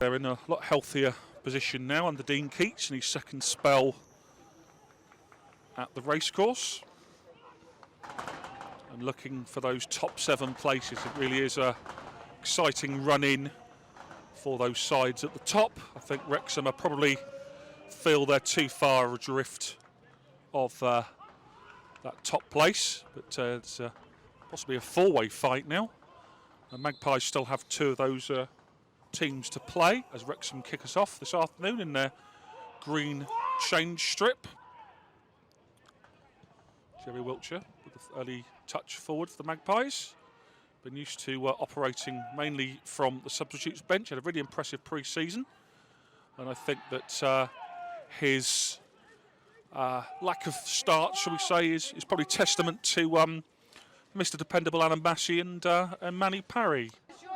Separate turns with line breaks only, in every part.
they're in a lot healthier position now under Dean Keats in his second spell at the racecourse. And looking for those top 7 places. It really is a exciting run-in for those sides at the top. I think Wrexham are probably feel they're too far adrift of that top place, but it's possibly a 4-way fight now. The Magpies still have 2 of those teams to play as Wrexham kick us off this afternoon in their green change strip. Jerry Wiltshire with the early touch forward for the Magpies. Been used to operating mainly from the substitutes bench. Had a really impressive pre-season, and I think that his lack of start, shall we say, is probably testament to Mr. Dependable Alan Massey and Manny Parry.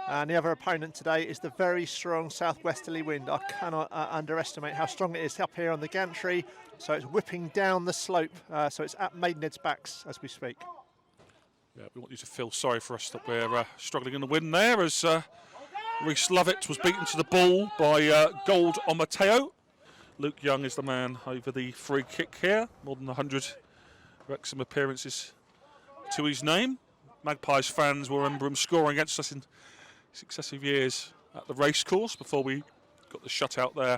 And the other opponent today is the very strong southwesterly wind. I cannot underestimate how strong it is up here on the gantry. So it's whipping down the slope. So it's at Maidenhead's backs as we speak.
Yeah, we want you to feel sorry for us that we're struggling in the wind there, as Rhys Lovett was beaten to the ball by Gold on Mateo. Luke Young is the man over the free kick here. More than 100 Wrexham appearances to his name. Magpies fans will remember him scoring against us in successive years at the racecourse before we got the shutout there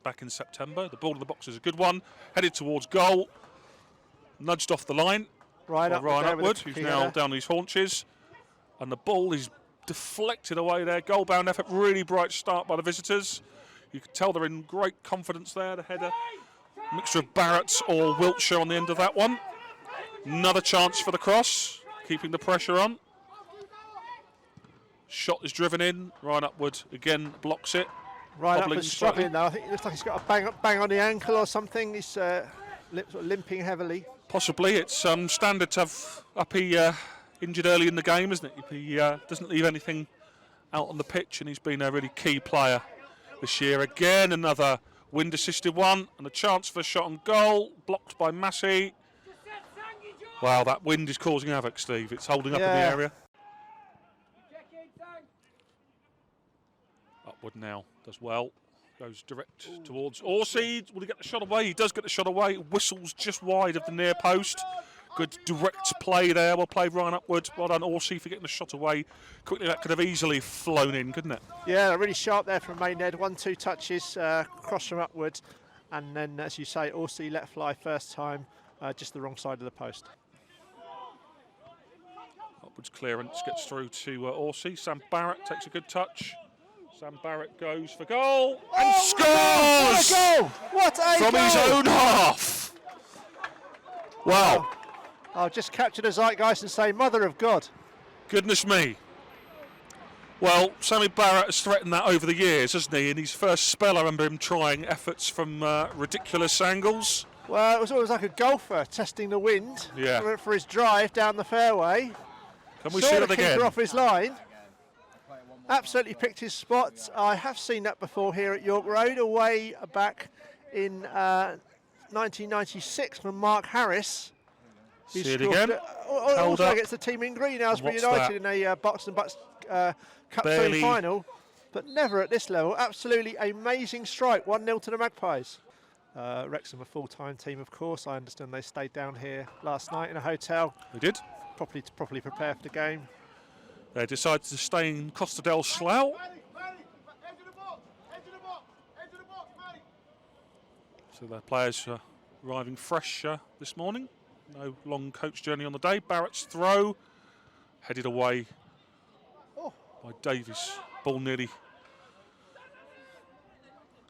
back in September. The ball in the box is a good one. Headed towards goal. Nudged off the line.
Ryan
Upwood, who's now down his haunches. And the ball is deflected away there. Goal-bound effort. Really bright start by the visitors. You can tell they're in great confidence there. The header, mixture of Barrett or Wiltshire on the end of that one. Another chance for the cross, keeping the pressure on. Shot is driven in. Ryan Upwood again blocks it.
Ryan Upwood's struggling now. I think it looks like he's got a bang on the ankle or something. He's sort of limping heavily.
Possibly. It's standard to have Uppy injured early in the game, isn't it? He doesn't leave anything out on the pitch, and he's been a really key player this year. Again, another wind-assisted one, and a chance for a shot on goal, blocked by Massey. Wow, that wind is causing havoc, Steve. It's holding up in the area. Upwood now does well. Goes direct towards Orsi. Will he get the shot away? He does get the shot away. Whistles just wide of the near post. Good direct play there. Well played, Ryan Upwood. Well done, Orsi, for getting the shot away quickly. That could have easily flown in, couldn't it?
Yeah, really sharp there from Maidenhead. 1-2 touches, cross from Upwood. And then, as you say, Orsi let fly first time, just the wrong side of the post.
Upwood's clearance gets through to Orsi. Sam Barrett takes a good touch. Sam Barrett goes for goal and scores!
What a goal! What a
from
goal!
his own half. Wow.
I'll just capture the zeitgeist and say, Mother of God.
Goodness me. Well, Sammy Barrett has threatened that over the years, hasn't he? In his first spell, I remember him trying efforts from ridiculous angles.
Well, it was always like a golfer testing the wind for his drive down the fairway.
Can we see that again?
Keeper off his line. Absolutely picked his spot. I have seen that before here at York Road, away back in 1996 from Mark Harris.
See it again.
Also against the team in green, Aylesbury United, in a Box and Bucks Cup semi-final. But never at this level. Absolutely amazing strike. 1-0 to the Magpies. Wrexham, a full-time team, of course. I understand they stayed down here last night in a hotel.
They did.
To properly prepare for the game.
They decided to stay in Costa del Slough. So their players are arriving fresh this morning. No long coach journey on the day. Barrett's throw, headed away by Davies. Ball nearly.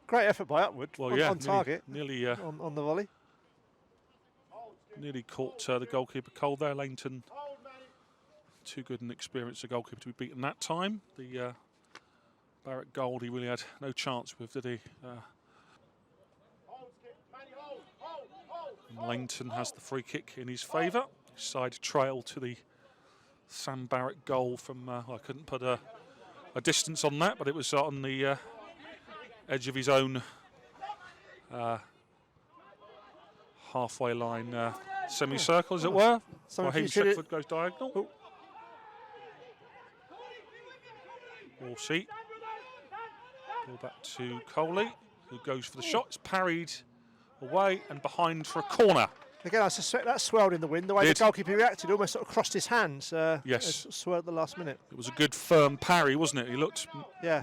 Great effort by Upwood on target.
Nearly
on the volley.
Nearly caught the goalkeeper cold there. Langton, too good an experienced a goalkeeper to be beaten that time. The Barrett goal, he really had no chance with, did he? Langton has the free kick in his favour. Side trail to the Sam Barrett goal from, I couldn't put a distance on that, but it was on the edge of his own halfway line semicircle, as it were. Raheem Sheckford goes diagonal. Orsi. Ball back to Coley, who goes for the shot. It's parried away and behind for a corner.
Again, I suspect that swelled in the wind. The way the goalkeeper reacted, almost sort of crossed his hands.
Yes.
Swelled at the last minute.
It was a good firm parry, wasn't it? He looked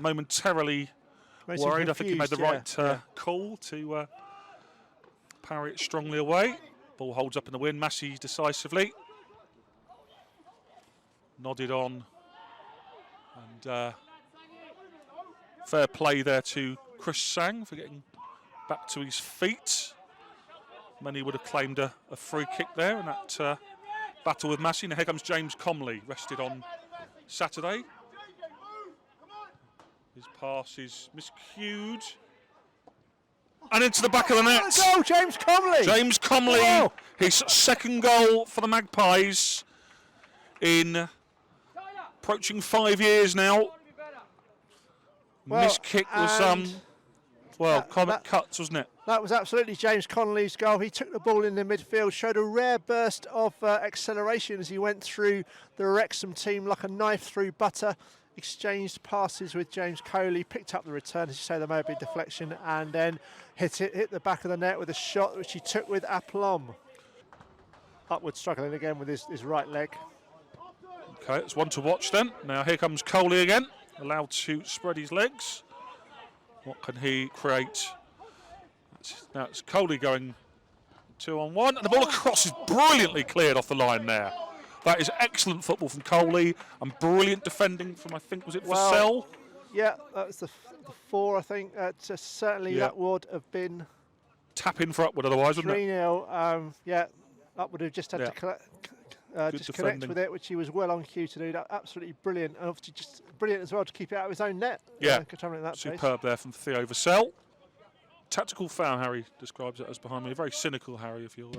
momentarily worried. I think he made the right call to parry it strongly away. Ball holds up in the wind. Massey decisively nodded on, and fair play there to Chris Sang for getting back to his feet. Many would have claimed a free kick there in that battle with Massey. Now here comes James Comley, rested on Saturday. His pass is miscued. And into the back of the net.
Goal, James Comley!
James Comley,
wow.
His second goal for the Magpies in approaching 5 years now.
Well,
Missed kick was, Comet cuts, wasn't it?
That was absolutely James Connolly's goal. He took the ball in the midfield, showed a rare burst of acceleration as he went through the Wrexham team like a knife through butter. Exchanged passes with James Coley, picked up the return, as you say, there may have been deflection, and then hit the back of the net with a shot which he took with aplomb. Upward struggling again with his right leg.
Okay, it's one to watch then. Now here comes Coley again, allowed to spread his legs. What can he create? Now it's Coley going 2-on-1, and the ball across is brilliantly cleared off the line there. That is excellent football from Coley and brilliant defending from, I think, was it Vassell?
Yeah, that was the 4, I think. Certainly that would have been...
Tap in for Upward otherwise, wouldn't it?
3-0, Upward have just had to disconnect with it, which he was well on cue to do. That absolutely brilliant, and obviously just brilliant as well to keep it out of his own net.
Yeah,
that
superb there from Theo Vassell. Tactical foul, Harry describes it as behind me. A very cynical Harry, if you're...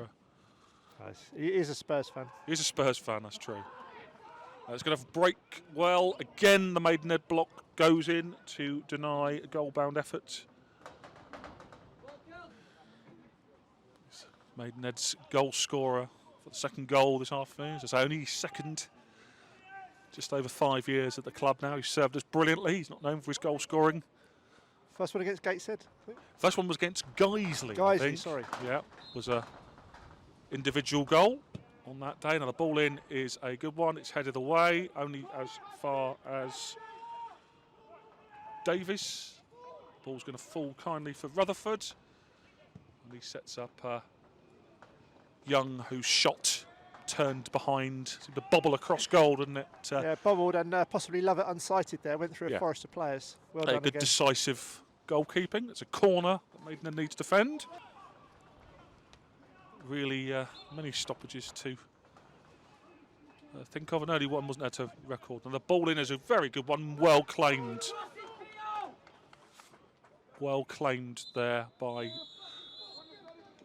He is a Spurs fan.
He is a Spurs fan, that's true. It's going to break well. Again, the Maidenhead block goes in to deny a goal-bound effort. Maidenhead's goal scorer for the second goal this afternoon. It's only second, just over 5 years at the club now. He's served us brilliantly. He's not known for his goal scoring.
First one against Gateshead?
First one was against Guiseley.
Guiseley, sorry.
Yeah, was a individual goal on that day. Now the ball in is a good one. It's headed away, only as far as Davis. Ball's going to fall kindly for Rutherford. And he sets up Young, whose shot turned behind. Seemed to bobble across goal, didn't it?
Bobbled, and possibly Lovett unsighted there. Went through a forest of players. Well done
good
again.
Decisive goalkeeping. It's a corner that Maidenhead needs to defend. Really many stoppages to think of. An early one wasn't there to record. And the ball in is a very good one, well claimed. Well claimed there by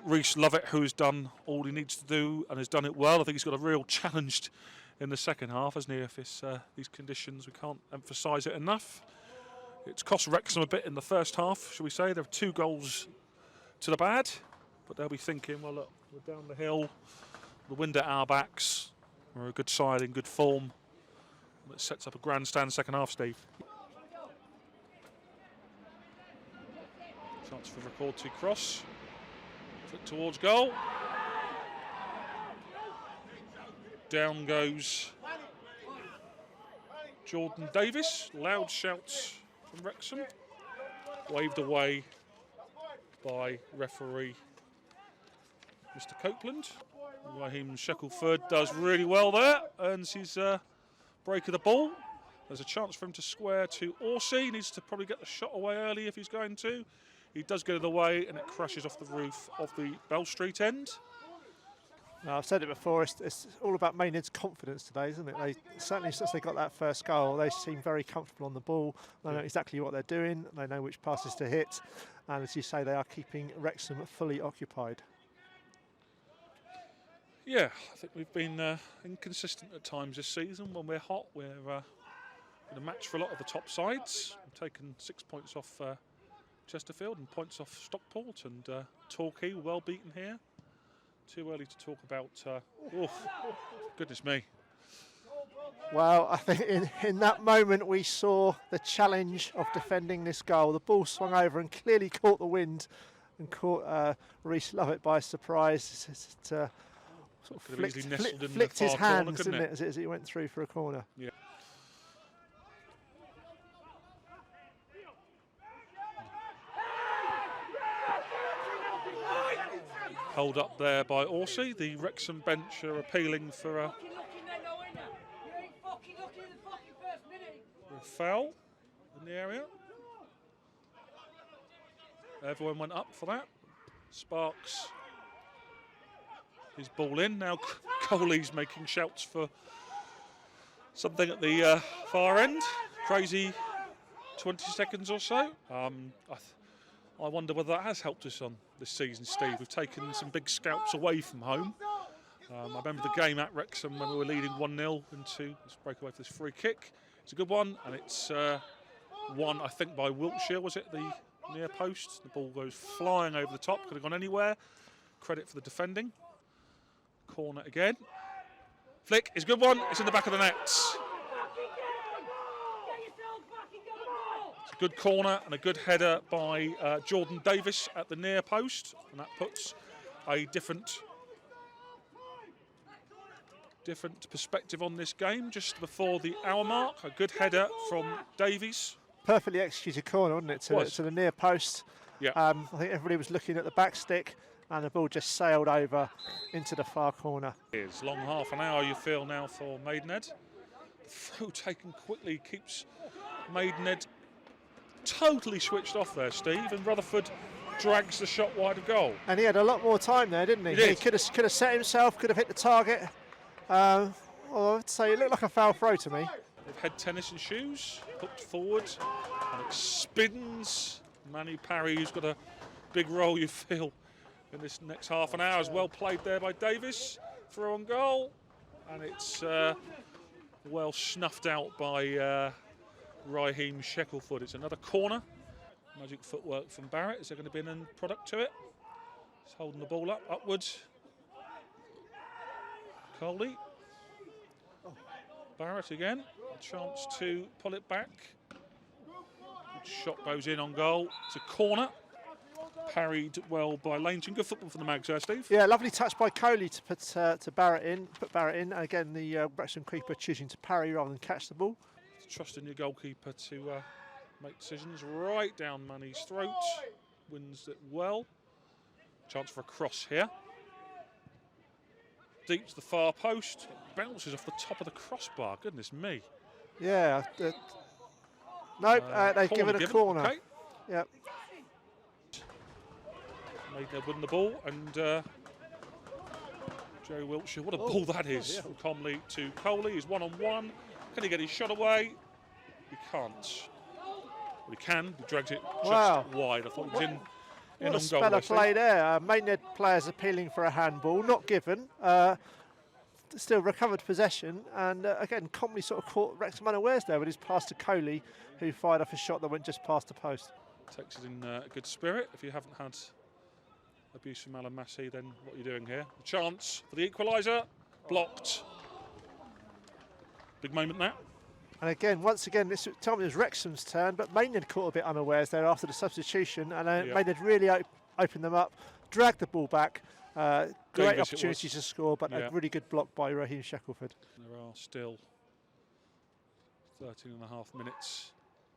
Reece Lovett, who has done all he needs to do and has done it well. I think he's got a real challenge in the second half, hasn't he? If it's these conditions, we can't emphasise it enough. It's cost Wrexham a bit in the first half, shall we say. There are 2 goals to the bad, but they'll be thinking, well, look, we're down the hill, the wind at our backs, we're a good side in good form. It sets up a grandstand second half, Steve. Chance for record to cross. Flick towards goal. Down goes Jordan Davis. Loud shouts from Wrexham. Waved away by referee Mr. Copeland. Raheem Shackelford does really well there. Earns his break of the ball. There's a chance for him to square to Orsi. He needs to probably get the shot away early if he's going to. He does get it away, and it crashes off the roof of the Bell Street end.
No, I've said it before, it's all about Maidenhead's confidence today, isn't it? They certainly, since they got that first goal, they seem very comfortable on the ball. They know exactly what they're doing. They know which passes to hit. And as you say, they are keeping Wrexham fully occupied.
Yeah, I think we've been inconsistent at times this season. When we're hot, we're in a match for a lot of the top sides. We've taken 6 points off Chesterfield and points off Stockport, and Torquay well beaten here. Too early to talk about. Goodness me!
Well, I think in that moment we saw the challenge of defending this goal. The ball swung over and clearly caught the wind and caught Reece Lovett by surprise. It sort of flicked his hands, didn't it, as he went through for a corner.
Yeah. Hold up there by Orsi. The Wrexham bench are appealing for a foul in the area. Everyone went up for that. Sparks his ball in. Now Coley's making shouts for something at the far end. Crazy 20 seconds or so. I wonder whether that has helped us on this season, Steve. We've taken some big scalps away from home. I remember the game at Wrexham when we were leading 1-0 into this breakaway for this free kick. It's a good one, and it's won, I think, by Wiltshire, was it, the near post? The ball goes flying over the top, could have gone anywhere. Credit for the defending. Corner again. Flick is a good one, it's in the back of the net. It's a good corner and a good header by Jordan Davis at the near post, and that puts a different perspective on this game. Just before the hour mark, a good header from Davies.
Perfectly executed corner, wasn't it, to the near post.
Yeah.
I think everybody was looking at the back stick and the ball just sailed over into the far corner.
It's long half an hour, you feel, now for Maidenhead. The throw taken quickly keeps Maidenhead totally switched off there, Steve, and Rutherford drags the shot wide of goal.
And he had a lot more time there, didn't he? He could have set himself, could have hit the target. Well, I'd say it looked like a foul throw to me.
They've had tennis and shoes, hooked forward, and it spins. Manny Parry, who's got a big role, you feel, in this next half an hour, is well played there by Davis. Throw on goal, and it's well snuffed out by Raheem Shackelford. It's another corner. Magic footwork from Barrett. Is there going to be an end product to it? He's holding the ball up, upwards. Coley. Barrett again. A chance to pull it back. Good shot goes in on goal. It's a corner. Parried well by Langton. Good football from the Mags there, Steve.
Yeah, lovely touch by Coley to put Barrett in. Again, the Wrexham keeper choosing to parry rather than catch the ball.
Trusting your goalkeeper to make decisions right down Manny's throat. Wins it well. Chance for a cross here. Deep to the far post. It bounces off the top of the crossbar. Goodness me.
Yeah. Nope, they've given a corner.
Okay.
Yep.
Maidenhead winning the ball, and Joe Wiltshire, what a ball that is. From Comley to Coley. He's one-on-one. Can he get his shot away? He can't. Well, he can. He drags it just wide. I thought he was in
what
on
a spell of play there. Maidenhead players appealing for a handball, not given. Still recovered possession, and again, Comley sort of caught Wrexham unawares there with his pass to Coley, who fired off a shot that went just past the post.
Takes it in a good spirit. If you haven't had abuse from Alan Massey, then what are you doing here? A chance for the equaliser. Blocked. Big moment now.
And again, once again, this time it was Wrexham's turn, but Maidenhead caught a bit unawares there after the substitution, and Maidenhead really opened them up, dragged the ball back. Great opportunity to score, but a really good block by Raheem Shackelford.
There are still 13 and a half minutes.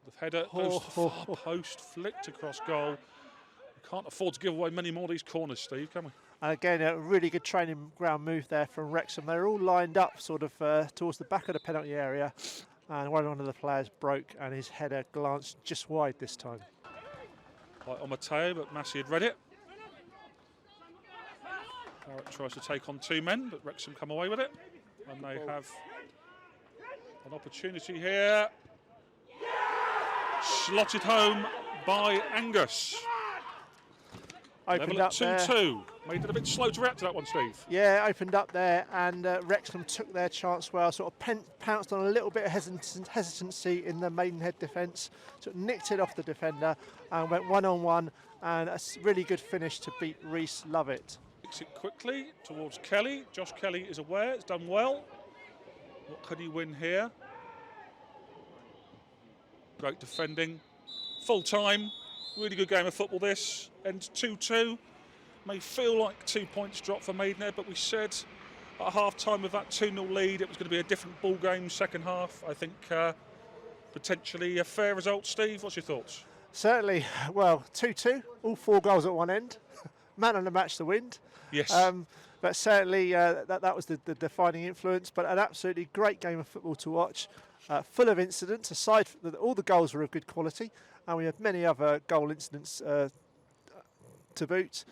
The header goes to the far post, flicked across goal. We can't afford to give away many more of these corners, Steve, can we?
And again, a really good training ground move there from Wrexham. They're all lined up sort of towards the back of the penalty area, and one of the players broke, and his header glanced just wide this time.
Like on Mateo, but Massey had read it. Barrett tries to take on two men, but Wrexham come away with it. And they have an opportunity here. Slotted home by Angus.
Opened up
2-2. Made it a bit slow to react to that one, Steve.
Yeah, opened up there, and Wrexham took their chance well, sort of pounced on a little bit of hesitancy in the Maidenhead defence, sort of nicked it off the defender and went one-on-one, and a really good finish to beat Reece Lovett.
Takes it quickly towards Kelly. Josh Kelly is aware, it's done well. What can he win here? Great defending. Full time. Really good game of football this. Ends 2-2. May feel like 2 points drop for Maidenhead, but we said at half time with that 2-0 lead it was going to be a different ball game second half. I think potentially a fair result. Steve, what's your thoughts?
Certainly. Well, 2-2, all 4 goals at one end. Man on the match to win.
Yes.
But certainly that was the defining influence. But an absolutely great game of football to watch. Full of incidents. Aside from all the goals were of good quality, and we had many other goal incidents to boot.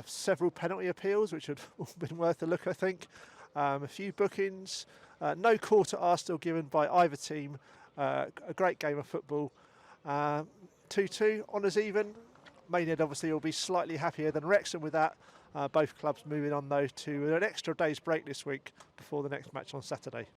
Several penalty appeals, which had all been worth a look, I think. A few bookings. No call to Arsenal given by either team. A great game of football. 2-2, honours even. Maidenhead obviously will be slightly happier than Wrexham with that. Both clubs moving on though to an extra day's break this week before the next match on Saturday.